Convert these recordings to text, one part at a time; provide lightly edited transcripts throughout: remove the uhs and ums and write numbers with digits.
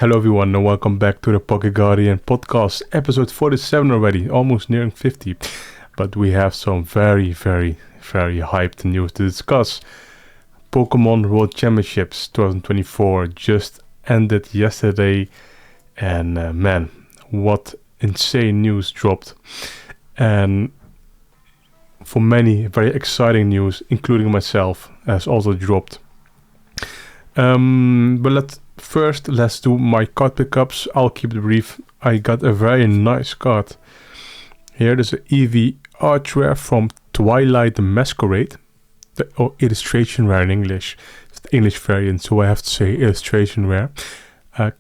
Hello everyone and welcome back to the PokeGuardian podcast, episode 47 already, almost nearing 50. But we have some very hyped news to discuss. Pokémon World Championships 2024 just ended yesterday and man, what insane news dropped. And for many, very exciting news, including myself, has also dropped. But let's do my card pickups. I'll keep it brief. I got a very nice card. Here there's an EV Archware from Twilight the Masquerade. The illustration rare in English. It's the English variant, so I have to say illustration rare.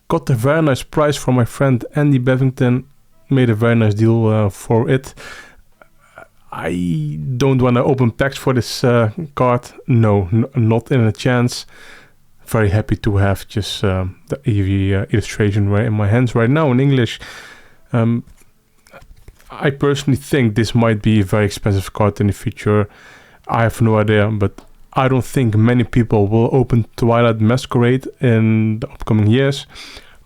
Got a very nice price from my friend Andy Bevington. Made a very nice deal for it. I don't want to open packs for this card. No, not in a chance. Very happy to have just the EV illustration rare in my hands right now in English. I personally think this might be a very expensive card in the future. I have no idea, but I don't think many people will open Twilight Masquerade in the upcoming years.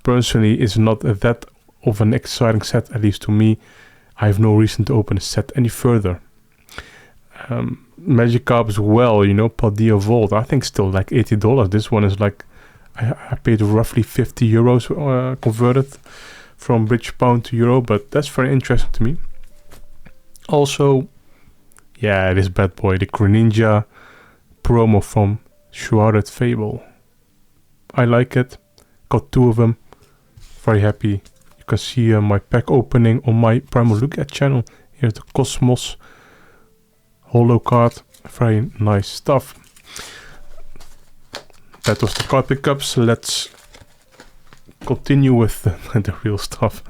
Personally, it's not that of an exciting set, at least to me. I have no reason to open a set any further. Magikarp as well, Paldea Vault, I think still like $80. This one is like, I paid roughly 50 euros converted from British pound to euro, but that's very interesting to me. Also, this bad boy, the Greninja promo from Shrouded Fable. I like it, got 2 of them, very happy. You can see my pack opening on my PrimalLugia channel. Here's the Cosmos holo card, very nice stuff. That was the card pickups. Let's continue with the real stuff.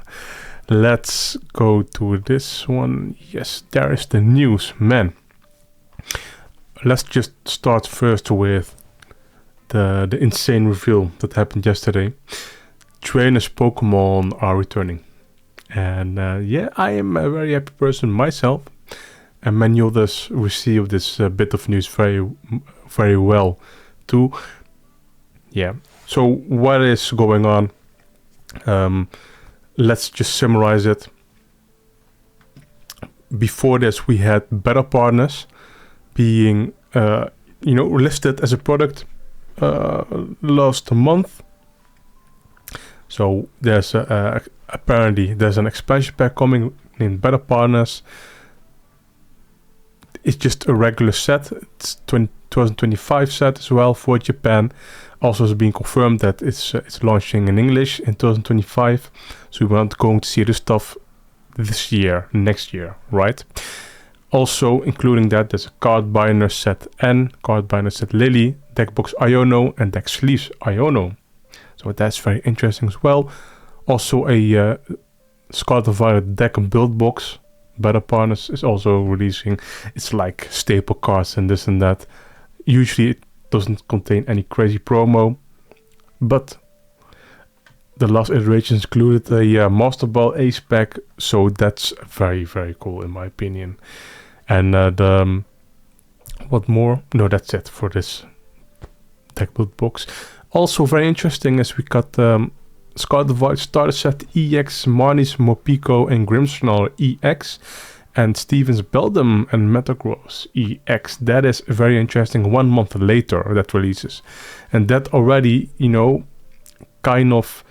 Let's go to this one. Yes, there is the news, man. Let's just start first with the insane reveal that happened yesterday. Trainers Pokemon are returning, and I am a very happy person myself. And many others received this bit of news very well too. Yeah. So what is going on? Let's just summarize it. Before this, we had beta partners being, listed as a product last month. So there's apparently there's an expansion pack coming named Beta Partners. It's just a regular set. It's 2025 set as well for Japan. Also, it's being confirmed that it's launching in English in 2025. So we're not going to see this stuff this year, next year, right? Also, including that, there's a card binder set N, card binder set Lily, deck box Iono, and deck sleeves Iono. So that's very interesting as well. Also, a Scarlet and Violet deck and build box. Beta Partners is also releasing. It's like staple cards and this and that. Usually it doesn't contain any crazy promo, but the last iterations included a Master Ball Ace pack, so that's very cool in my opinion. And what more? No, that's it for this deck build box. Also very interesting is we got Scarlet Violet starter set EX, Marnie's Morpeko and Grimmsnarl EX, and Steven's Beldum and Metagross EX. That is very interesting. 1 month later that releases, and that already kind of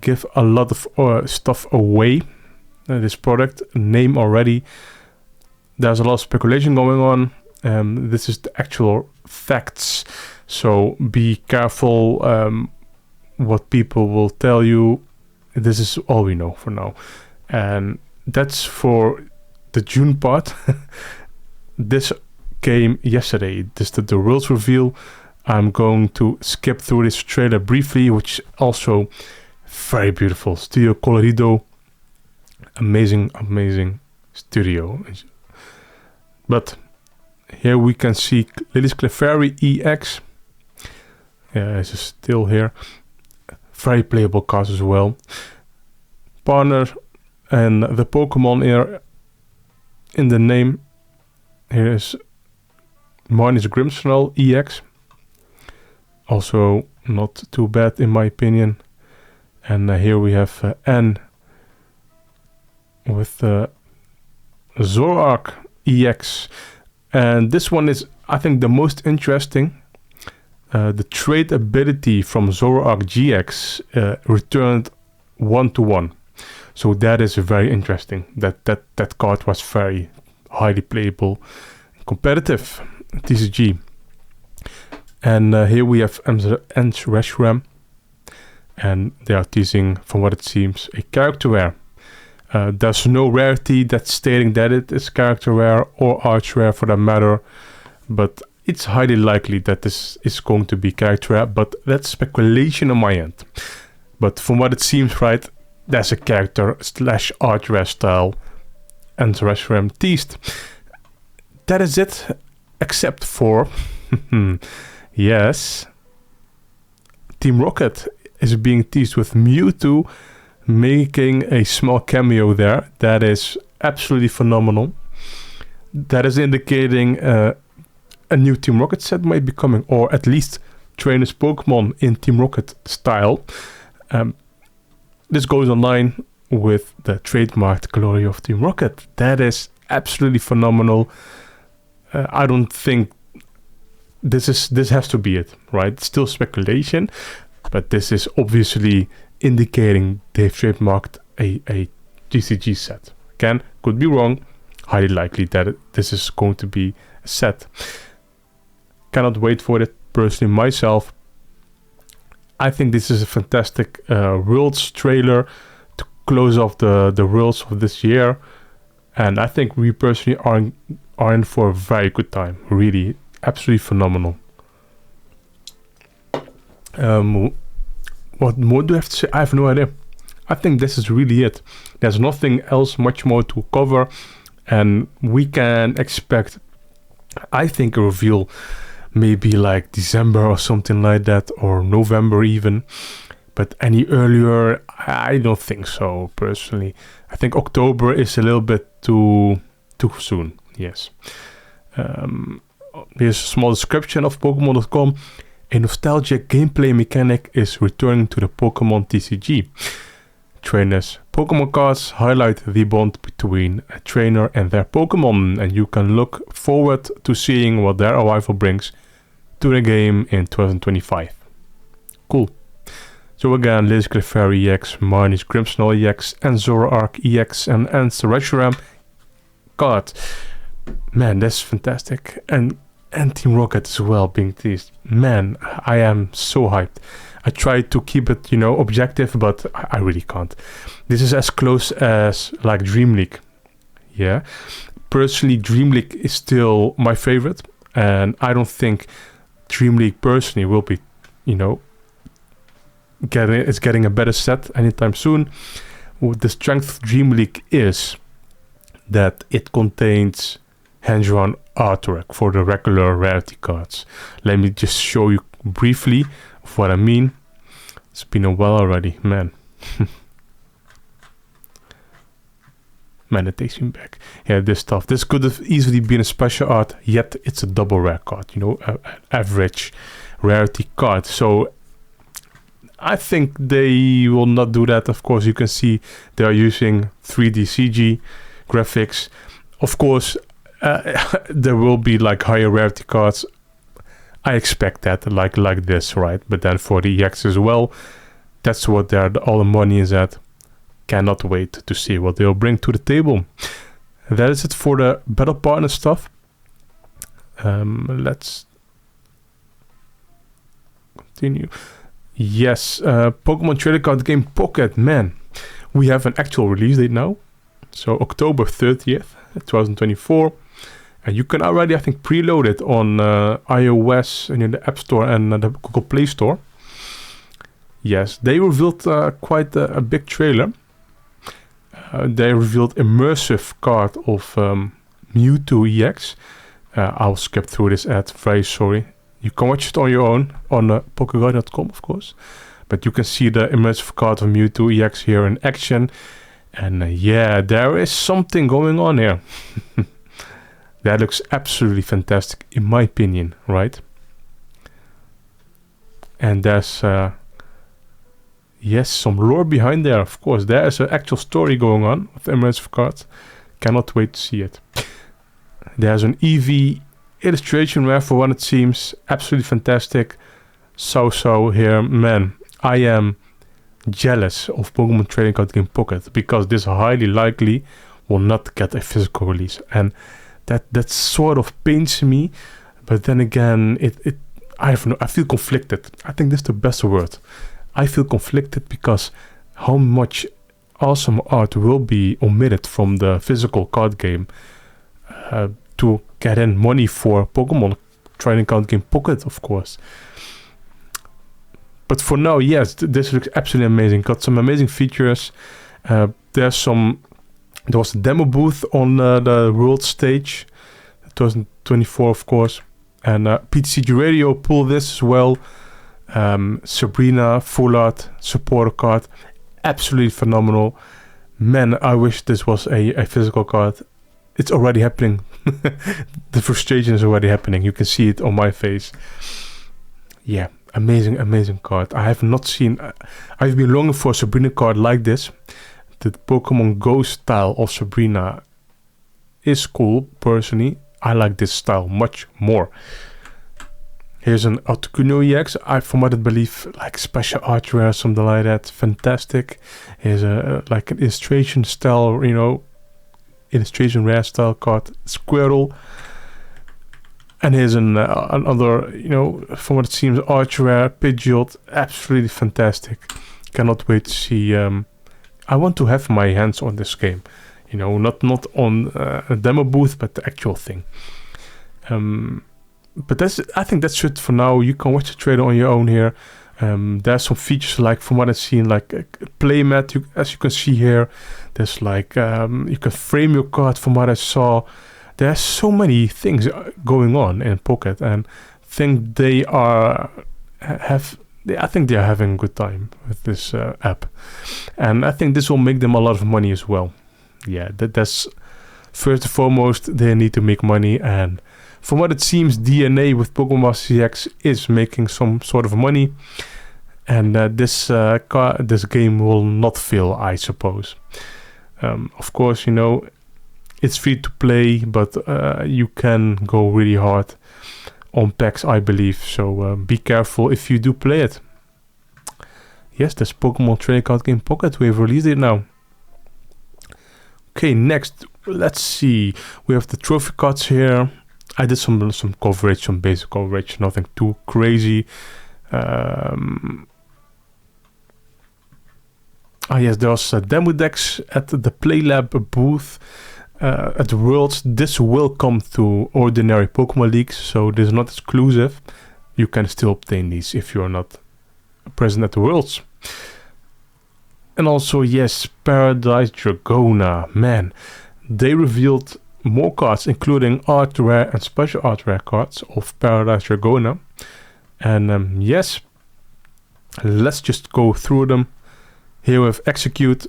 give a lot of stuff away. This product name already. There's a lot of speculation going on. This is the actual facts, so be careful. What people will tell you. This is all we know for now, and that's for the June part. This came yesterday. This is the rules reveal. I'm going to skip through this trailer briefly, which also very beautiful. Studio Colorido, amazing studio. But here we can see Lily's Clefairy EX. It's still here. Very playable cards as well. Partner and the Pokemon here in the name. Here is Marnie's Grimmsnarl EX. Also not too bad in my opinion. And here we have N with Zoroark EX. And this one is, I think, the most interesting. The trait ability from Zoroark GX returned 1-to-1. So that is very interesting. That card was very highly playable, competitive, TCG. And here we have Ents Reshiram. And they are teasing, from what it seems, a character rare. There's no rarity that's stating that it is character rare or arch rare for that matter. But it's highly likely that this is going to be character rare. But that's speculation on my end. But from what it seems, right, there's a character / art rare style and Reshiram teased. That is it, except for yes, Team Rocket is being teased with Mewtwo making a small cameo there. That is absolutely phenomenal. That is indicating a new Team Rocket set might be coming, or at least trainers Pokemon in Team Rocket style. This goes online with the trademarked glory of Team Rocket. That is absolutely phenomenal. I don't think this has to be it, right? Still speculation, but this is obviously indicating they've trademarked a TCG set. Again, could be wrong. Highly likely that this is going to be a set. Cannot wait for it personally myself. I think this is a fantastic Worlds trailer to close off the Worlds of this year. And I think we personally are in for a very good time. Really, absolutely phenomenal. What more do I have to say? I have no idea. I think this is really it. There's nothing else much more to cover. And we can expect, I think, a reveal maybe like December or something like that, or November even. But any earlier, I don't think so, personally. I think October is a little bit too soon, yes. Here's a small description of Pokemon.com. A nostalgic gameplay mechanic is returning to the Pokemon TCG. Trainers' Pokemon cards highlight the bond between a trainer and their Pokemon, and you can look forward to seeing what their arrival brings to the game in 2025. Cool. So again, Liz Clefairy EX, Marnie's Grimmsnarl EX, and Zoroark EX, and Reshiram card. Man, that's fantastic. And Team Rocket as well being teased. Man, I am so hyped. I try to keep it, objective, but I really can't. This is as close as like Dream League. Yeah. Personally, Dream League is still my favorite, and I don't think Dream League personally will be, getting a better set anytime soon. The strength of Dream League is that it contains hand-drawn artwork for the regular rarity cards. Let me just show you briefly of what I mean. It's been a while already, man. Man, it takes me back. Yeah, this stuff. This could have easily been a special art, yet it's a double rare card, an average rarity card. So I think they will not do that. Of course, you can see they are using 3D CG graphics. Of course, there will be like higher rarity cards. I expect that, like this, right? But then for the EX as well, that's what all the money is at. Cannot wait to see what they'll bring to the table. That is it for the Battle Partner stuff. Let's continue. Yes, Pokemon Trading Card Game Pocket. Man, we have an actual release date now. So October 30th, 2024. And you can already, I think, preload it on iOS and in the App Store and the Google Play Store. Yes, they revealed quite a big trailer. They revealed immersive card of Mewtwo EX. I'll skip through this ad, very sorry. You can watch it on your own on PokeGuardian.com, of course. But you can see the immersive card of Mewtwo EX here in action. And yeah, there is something going on here. That looks absolutely fantastic, in my opinion, right? And there's, Yes, some lore behind there, of course. There is an actual story going on with immersive cards. Cannot wait to see it. There's an EV illustration rare for one, it seems. Absolutely fantastic. So here, man, I am jealous of Pokemon Trading Card Game Pocket, because this highly likely will not get a physical release, and that sort of pains me. But then again, I don't know, I feel conflicted. I think this is the best word. I feel conflicted because how much awesome art will be omitted from the physical card game to get in money for Pokemon Trading Card Game Pocket, of course. But for now, yes, this looks absolutely amazing. Got some amazing features. There was a demo booth on the world stage, 2024, of course. And PTCG Radio pulled this as well. Sabrina, full art, supporter card. Absolutely phenomenal. Man, I wish this was a physical card. It's already happening. The frustration is already happening. You can see it on my face. Yeah, amazing card. I have not seen... I've been longing for a Sabrina card like this. The Pokemon Go style of Sabrina is cool, personally. I like this style much more. Here's an Articuno EX. From what I believe, like special art rare, something like that. Fantastic. Here's like an illustration style, illustration rare style card. Squirrel. And here's another, from what it seems, art rare Pidgeot. Absolutely fantastic. Cannot wait to see. I want to have my hands on this game. Not on a demo booth, but the actual thing. But I think that's it for now. You can watch the trailer on your own here. There's some features, like from what I've seen, like a playmat. As you can see here, there's like you can frame your card. From what I saw, there's so many things going on in Pocket, and I think they are having a good time with this app, and I think this will make them a lot of money as well. Yeah, that's first and foremost, they need to make money, and from what it seems, DNA with Pokemon Master CX is making some sort of money, and this game will not fail, I suppose. Of course, it's free to play, but you can go really hard on packs, I believe, so be careful if you do play it. Yes, that's Pokemon Trading Card Game Pocket. We've released it now. Okay, next, let's see. We have the trophy cards here. I did some coverage, some basic coverage, nothing too crazy. Yes, there was demo decks at the PlayLab booth at the Worlds. This will come to ordinary Pokemon leagues, so this is not exclusive. You can still obtain these if you're not present at the Worlds. And also, yes, Paradise Dragona. Man, they revealed more cards, including art rare and special art rare cards of Paradise Dragona. And yes, let's just go through them. Here we have Execute.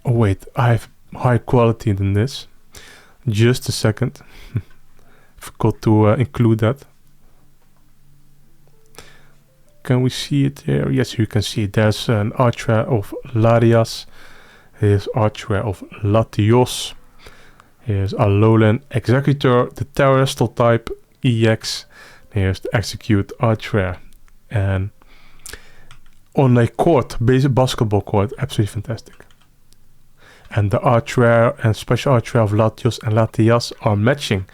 Oh wait, I have higher quality than this. Just a second. Forgot to include that. Can we see it here? Yes, you can see it. There's an art rare of Larias. Here's art rare of Latios. Here's Alolan Executor, the Terrestrial type EX. Here's the Execute art rare. And on a court, basic basketball court, absolutely fantastic. And the art rare and special art rare of Latios and Latias are matching.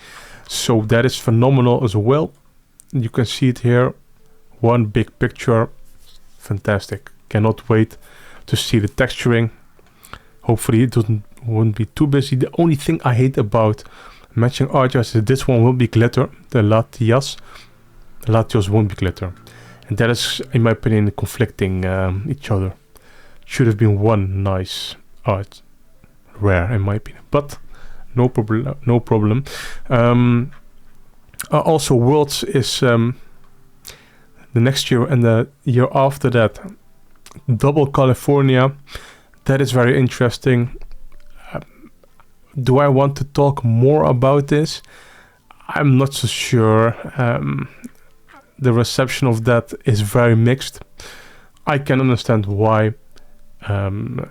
So that is phenomenal as well. You can see it here. One big picture. Fantastic. Cannot wait to see the texturing. Hopefully it won't be too busy. The only thing I hate about matching art is that this one will be glitter. The Latios won't be glitter. And that is, in my opinion, conflicting each other. Should have been one nice art rare, in my opinion. But no problem. Also, Worlds is the next year, and the year after that, Double California. That is very interesting. Do I want to talk more about this? I'm not so sure. The reception of that is very mixed. I can understand why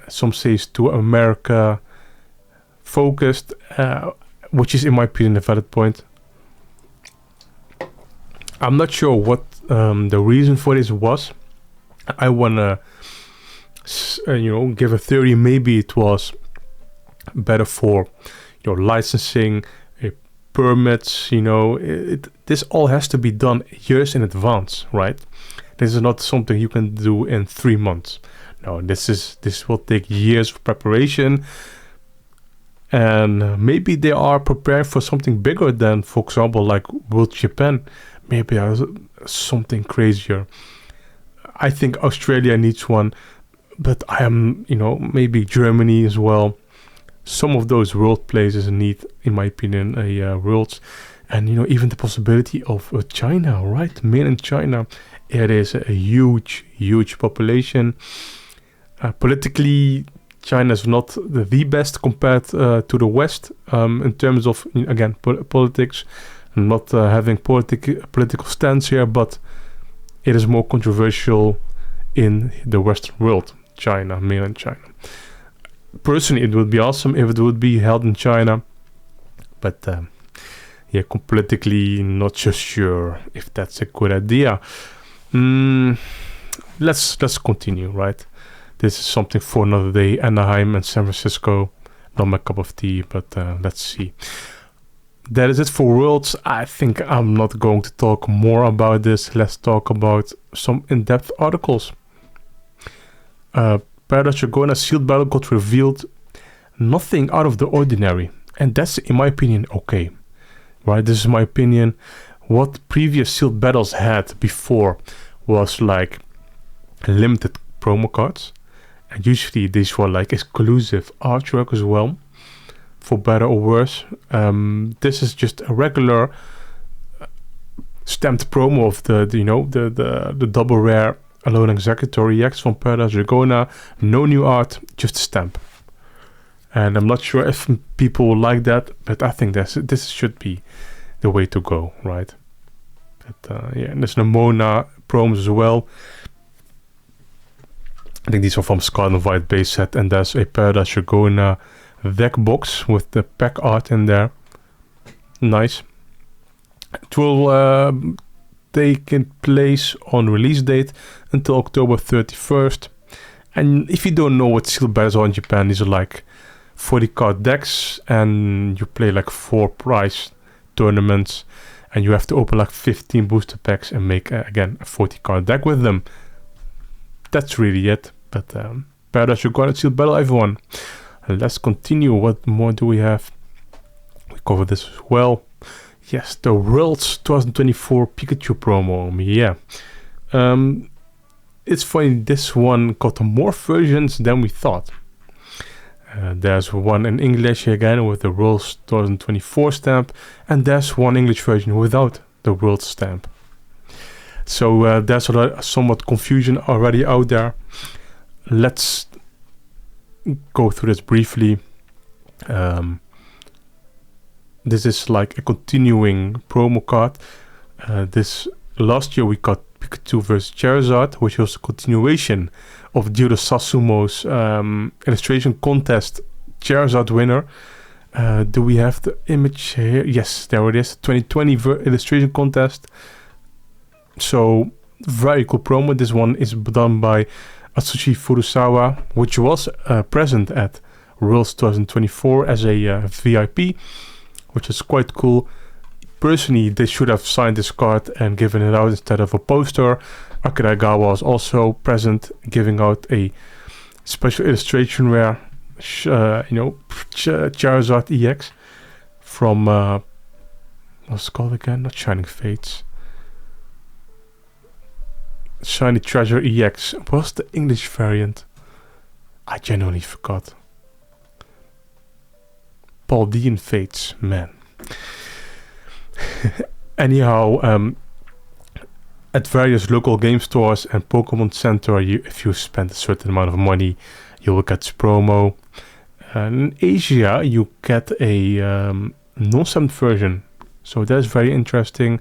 some say it's too America focused, which is in my opinion a valid point. I'm not sure what the reason for this was. I wanna give a theory. Maybe it was better for licensing, permits. This all has to be done years in advance, right? This is not something you can do in 3 months. No, this will take years of preparation, and maybe they are preparing for something bigger than, for example, like World Japan. Maybe something crazier. I think Australia needs one, but I am, maybe Germany as well. Some of those world places need, in my opinion, a worlds, and even the possibility of China, right? Mainland China, it is a huge population. Politically, China is not the best compared to the West in terms of, again, politics. I'm not having political stance here, but it is more controversial in the Western world, China, mainland China. Personally, it would be awesome if it would be held in China, but politically, not just sure if that's a good idea. Let's continue, right? This is something for another day. Anaheim and San Francisco, not my cup of tea, but let's see. That is it for Worlds. I think I'm not going to talk more about this. Let's talk about some in-depth articles. Paradise Dragona sealed battle got revealed. Nothing out of the ordinary. And that's, in my opinion, okay. Right? This is my opinion. What previous sealed battles had before was like limited promo cards. And usually these were like exclusive artwork as well. For better or worse. This is just a regular stamped promo of the double rare Alone Executor EX from Paradise Dragona. No new art, just a stamp. And I'm not sure if people will like that, but I think this should be the way to go, right? But and there's Nemona promos as well. I think these are from Scarlet and White base set, and there's a Paradise Dragona deck box with the pack art in there. Nice. It will take place on release date until October 31st. And if you don't know what sealed battles are in Japan, these are like 40 card decks, and you play like 4 prize tournaments, and you have to open like 15 booster packs and make again a 40 card deck with them. That's really it. But Paradise Dragona sealed battle, everyone. Let's continue. What more do we have? We covered this as well. Yes, the Worlds 2024 Pikachu promo. Yeah. It's funny, this one got more versions than we thought. There's one in English again with the Worlds 2024 stamp, and there's one English version without the Worlds stamp. So there's somewhat confusion already out there. Let's go through this briefly. This is like a continuing promo card. This last year we got Pikachu vs Charizard, which was a continuation of Jiro Sasumo's illustration contest Charizard winner. Do we have the image here? Yes, there it is. 2020 illustration contest. So very cool promo. This one is done by Atsushi Furusawa, which was present at Worlds 2024 as a VIP, which is quite cool. Personally, they should have signed this card and given it out instead of a poster. Akira Egawa was also present, giving out a special illustration rare, Charizard EX from what's it called again? Not Shining Fates. Shiny Treasure EX. What's the English variant? I genuinely forgot. Paldean Fates, man. Anyhow, at various local game stores and Pokemon Center, if you spend a certain amount of money, you will get this promo. In Asia, you get a non-stamped version, so that's very interesting.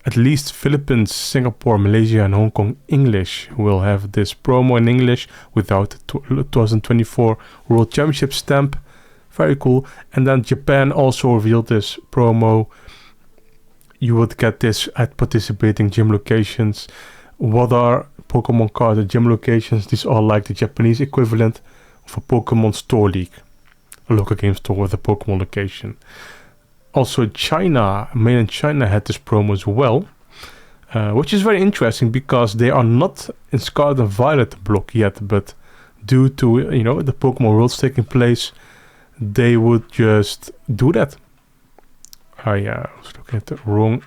at least Philippines, Singapore, Malaysia, and Hong Kong English will have this promo in English without the 2024 World Championship stamp. Very cool. And then Japan also revealed this promo. You would get this at participating gym locations. What are Pokemon card at gym locations? These are like the Japanese equivalent of a Pokemon Store League, a local game store with a Pokemon location. Also, China, mainland China, had this promo as well, which is very interesting because they are not in Scarlet and Violet block yet, but due to the Pokemon Worlds taking place, they would just do that. I was looking at the wrong.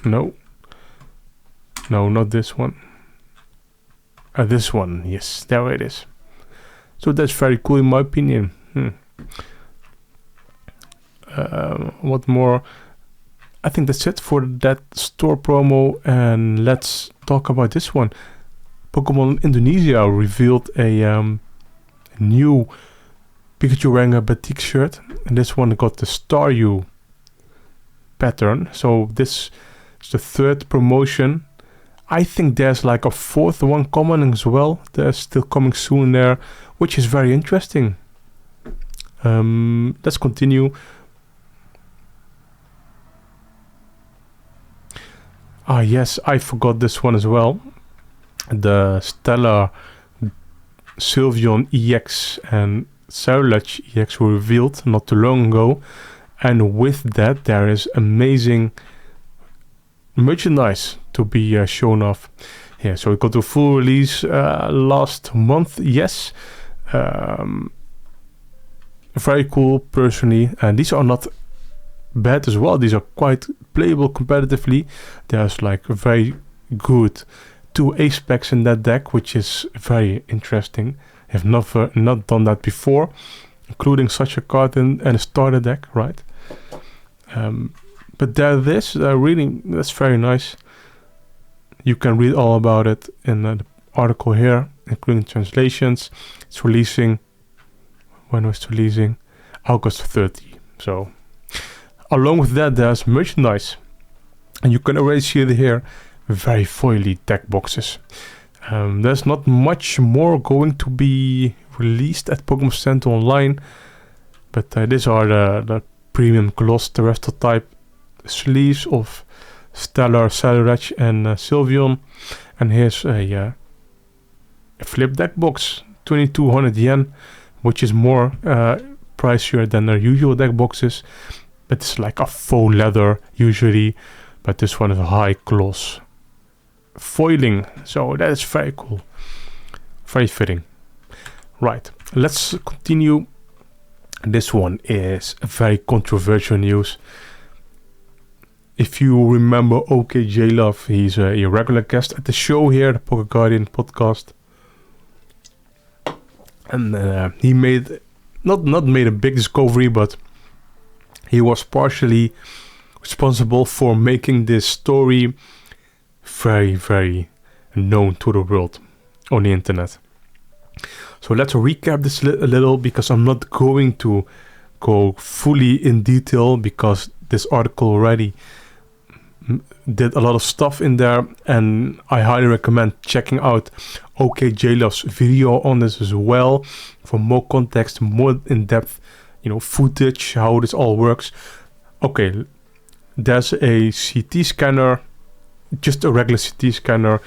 No, not this one. This one, yes, there it is. So that's very cool in my opinion. What more? I think that's it for that store promo, and let's talk about this one. Pokemon Indonesia revealed a new Pikachu wearing a batik shirt, and this one got the Staryu pattern. So this is the third promotion. I think there's like a fourth one coming as well. They're still coming soon there, which is very interesting. Let's continue. Yes, I forgot this one as well. The Stellar Sylveon EX and Saurology EX were revealed not too long ago. And with that, there is amazing merchandise to be shown off here. So it got a full release last month. Yes. Very cool, personally. And these are not bad as well. These are quite playable competitively. There's like a very good 2 ace packs in that deck, which is very interesting. I've never not done that before, including such a card in a starter deck, right? But there it is. Really, that's very nice. You can read all about it in the article here, including translations. It's releasing. When was it releasing? August 30. So, along with that, there's merchandise. And you can already see it here. Very foily deck boxes. There's not much more going to be released at Pokemon Center Online. But these are the premium gloss terrestrial type sleeves of Stellar, Saurology, and Sylveon. And here's a flip deck box, 2200 yen, which is more pricier than their usual deck boxes. But it's like a faux leather usually, but this one is a high gloss foiling, so that is very cool, very fitting. Right, let's continue. This one is a very controversial news. If you remember OKJ Love, he's a regular guest at the show here, the PokeGuardian podcast, and he made not made a big discovery, but he was partially responsible for making this story very, very known to the world on the internet. So let's recap this a little, because I'm not going to go fully in detail, because this article already did a lot of stuff in there, and I highly recommend checking out OKJ Love's video on this as well for more context, more in-depth, footage, how this all works. Okay, there's a CT scanner, just a regular CT scanner,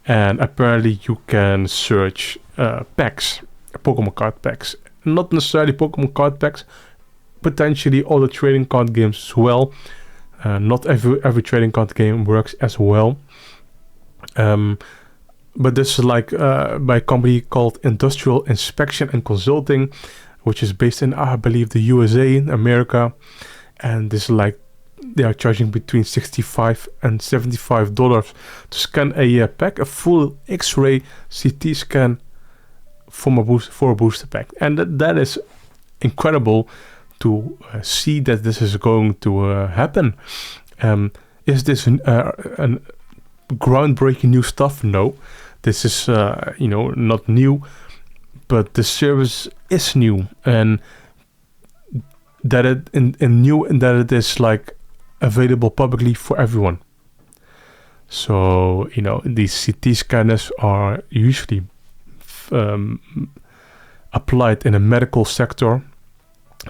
and apparently you can search packs, Pokemon card packs. Not necessarily Pokemon card packs, potentially other trading card games as well. Not every trading card game works as well. But this is like by a company called Industrial Inspection and Consulting, which is based in, I believe, the USA, America. And this is like, they are charging between $65 and $75 to scan a pack, a full X-ray CT scan for a booster pack. And that is incredible to see that this is going to happen. Is this an groundbreaking new stuff? No, this is not new, but the service is new, and that it new in that it is like available publicly for everyone. So, these CT scanners are usually applied in a medical sector,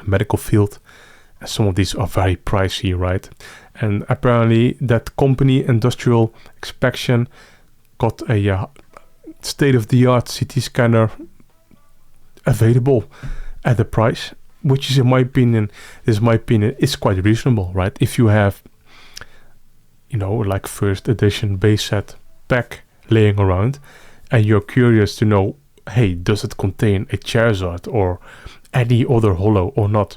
medical field. And some of these are very pricey, right? And apparently that company, Industrial Inspection, got a state-of-the-art CT scanner available at a price, which is, in my opinion, is quite reasonable, right? If you have, like first edition base set pack laying around, and you're curious to know, hey, does it contain a Charizard or any other holo or not?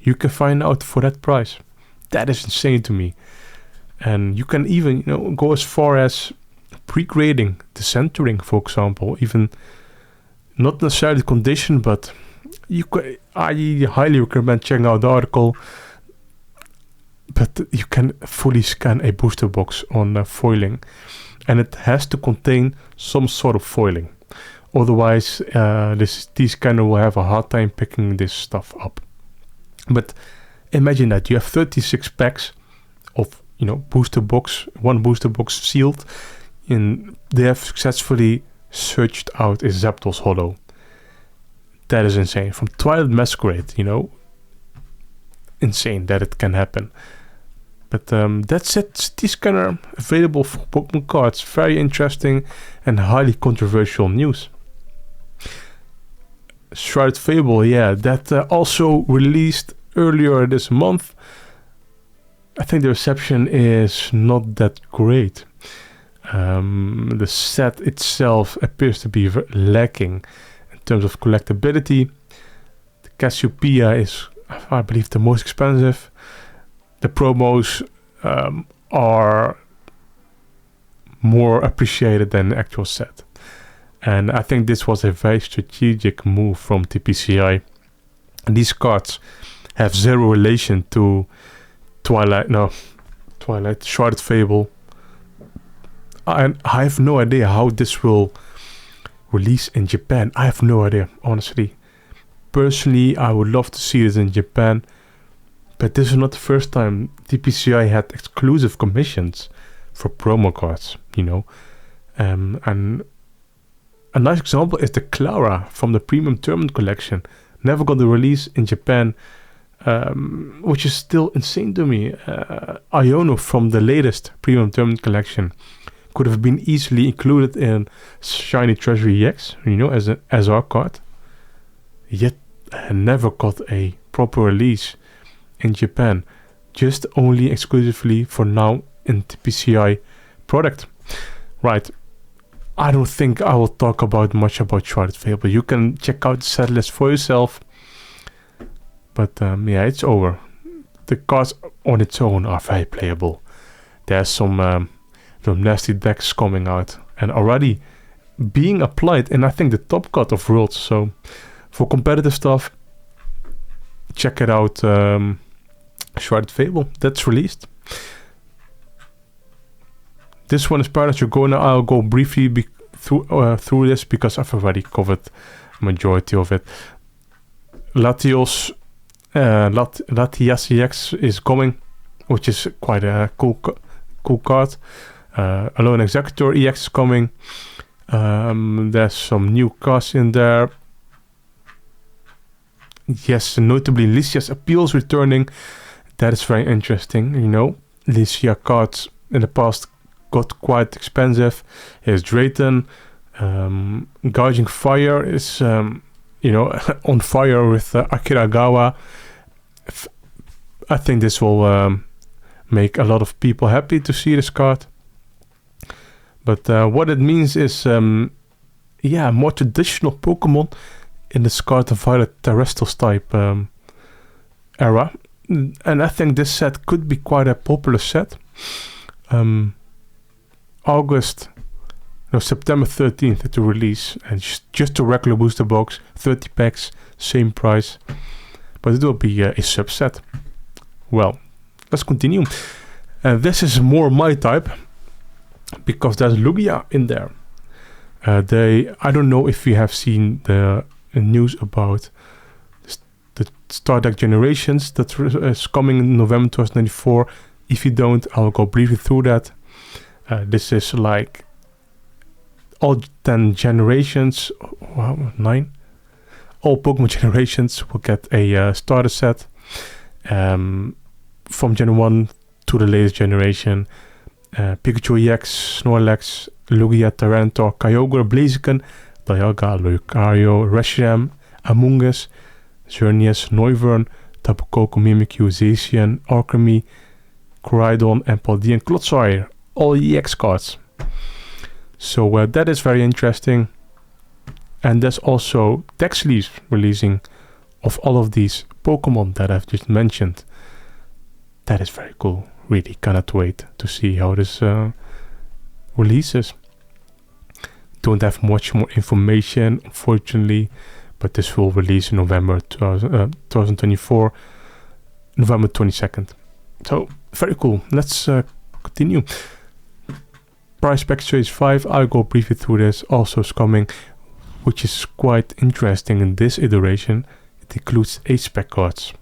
You can find out for that price. That is insane to me. And you can even, go as far as pre-grading the centering, for example, even not necessarily condition, but I highly recommend checking out the article. But you can fully scan a booster box on foiling, and it has to contain some sort of foiling. Otherwise, this scanner will have a hard time picking this stuff up. But imagine that you have 36 packs of, booster box, one booster box sealed, and they have successfully searched out a Zapdos holo. That is insane. From Twilight Masquerade, insane that it can happen. But that's it. CT scanner available for Pokemon cards. Very interesting and highly controversial news. Shrouded Fable, that also released earlier this month. I think the reception is not that great. The set itself appears to be lacking in terms of collectability. The Cassiopeia is, I believe, the most expensive. The promos are more appreciated than the actual set. And I think this was a very strategic move from TPCI. And these cards have zero relation to Twilight, Shrouded Fable. And I have no idea how this will release in Japan. I have no idea, honestly. Personally, I would love to see this in Japan. But this is not the first time TPCI had exclusive commissions for promo cards, And a nice example is the Clara from the Premium Tournament Collection. Never got the release in Japan, which is still insane to me. Iono from the latest Premium Tournament Collection could have been easily included in Shiny Treasury EX, as an SR card. Yet never got a proper release in Japan, just only exclusively for now in TPCI product. Right, I don't think I will talk much about Shrouded Fable. You can check out the set list for yourself. But it's over. The cards on its own are very playable. There's some nasty decks coming out and already being applied in, I think, the top cut of Worlds. So for competitive stuff, check it out. Shrouded Fable, that's released. This one is part of Dragona. I'll go briefly through this because I've already covered majority of it. Latios EX is coming, which is quite a cool card. Alone Executor EX is coming. There's some new cards in there. Yes, notably Lycia's Appeals returning. That is very interesting. Lycia cards in the past got quite expensive. Here's Drayton. Gouging Fire is, on fire with Akiragawa. I think this will make a lot of people happy to see this card. But what it means is, more traditional Pokemon in the Scarlet and Violet Terrestrial type era. And I think this set could be quite a popular set. September 13th to release, and just a regular booster box, 30 packs, same price, but it will be a subset. Well, let's continue. This is more my type because there's Lugia in there. I don't know if you have seen the news about the Star Deck Generations that is coming in November 2094. If you don't, I'll go briefly through that. This is like all 10 generations, 9. All Pokemon generations will get a starter set. From Gen 1 to the latest generation. Pikachu EX, Snorlax, Lugia, Tyranitar, Kyogre, Blaziken, Dialga, Lucario, Reshiram, Amoonguss, Xerneas, Noivern, Tapu Koko, Mimikyu, Zacian, Alchemy, Koraidon, and Paldean Clodsire. All EX cards. So that is very interesting. And there's also text sleeves releasing of all of these Pokemon that I've just mentioned. That is very cool. Really cannot wait to see how this releases. Don't have much more information, unfortunately, but this will release in November 2024, November 22nd. So, very cool. Let's continue. Price Pack Series 5, I'll go briefly through this. Also is coming, which is quite interesting in this iteration. It includes 8 spec cards.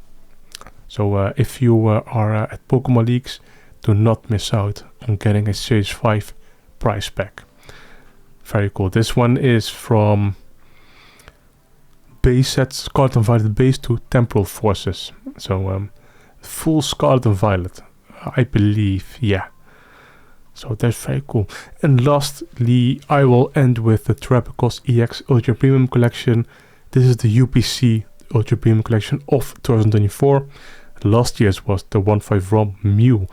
So if you are at Pokemon Leagues, do not miss out on getting a Series 5 prize pack. Very cool. This one is from base sets, Scarlet and Violet base to Temporal Forces. So full Scarlet and Violet, I believe, yeah. So that's very cool. And lastly, I will end with the Terrapagos EX Ultra Premium Collection. This is the UPC Ultra Premium Collection of 2024. Last year's was the 1/5 ROM Mew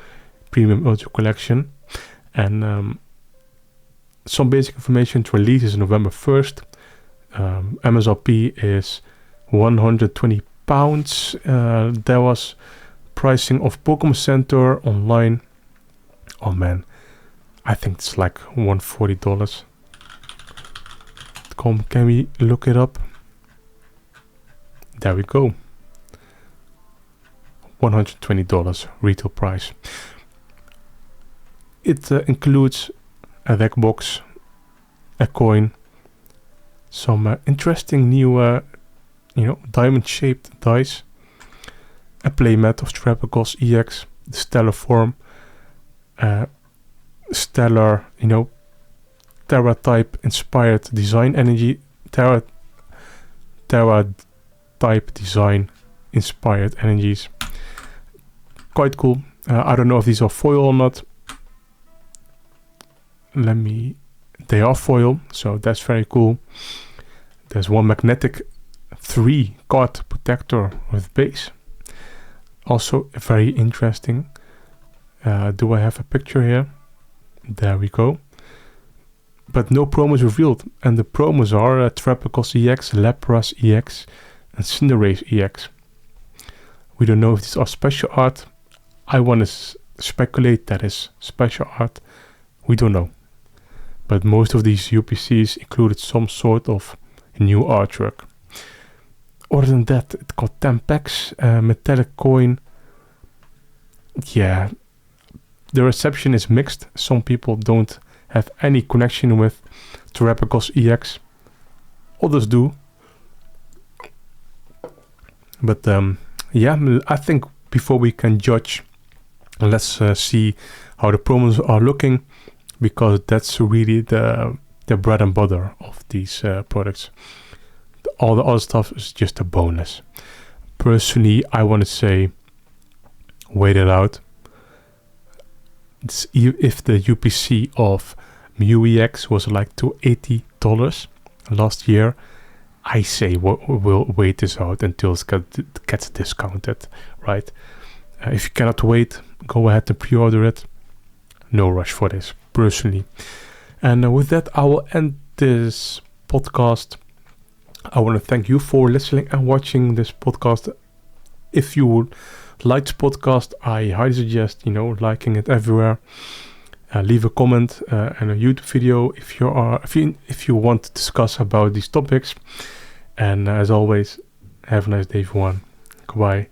Premium Ultra Collection. And some basic information to release is November 1st. MSRP is £120. There was pricing of Pokemon Center online. Oh man, I think it's like $140. Can we look it up? There we go. $120 retail price. It includes a deck box, a coin, some interesting new, diamond-shaped dice, a playmat of Terrapagos EX, the Stellar form, stellar, Terra type inspired design energy, Terra type design inspired energies. Quite cool. I don't know if these are foil or not. They are foil, so that's very cool. There's one magnetic 3 card protector with base. Also very interesting. Do I have a picture here? There we go. But no promos revealed. And the promos are Terrapagos EX, Lapras EX, and Cinderace EX. We don't know if these are special art. I want to speculate that is special art. We don't know. But most of these UPCs included some sort of new artwork. Other than that, it got 10 packs, metallic coin. Yeah, the reception is mixed. Some people don't have any connection with Terrapagos EX. Others do. But I think before we can judge, let's see how the promos are looking, because that's really the bread and butter of these products. All the other stuff is just a bonus. Personally, I want to say, wait it out. If the UPC of Mew EX was like $80 last year, I say we'll wait this out until it gets discounted, right? If you cannot wait, go ahead and pre-order it. No rush for this, personally. And with that, I will end this podcast. I want to thank you for listening and watching this podcast. If you would like this podcast, I highly suggest, liking it everywhere. Leave a comment and a YouTube video if you want to discuss about these topics. And as always, have a nice day, everyone. Goodbye.